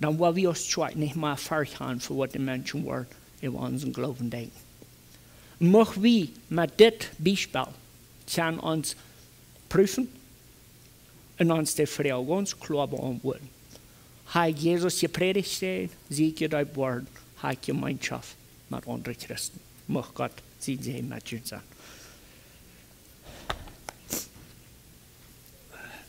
dann wollen wir uns nicht mehr Furcht haben, für was die Menschen wollen, über unseren Glauben denken. Möchten wir mit diesem Beispiel kann uns prüfen und uns die Frage ganz klar beantworten. Hat Jesus gepredigt steht, sie gedeutet worden, hat Gemeinschaft mit anderen Christen. Möchte Gott sie sehen mit uns sein.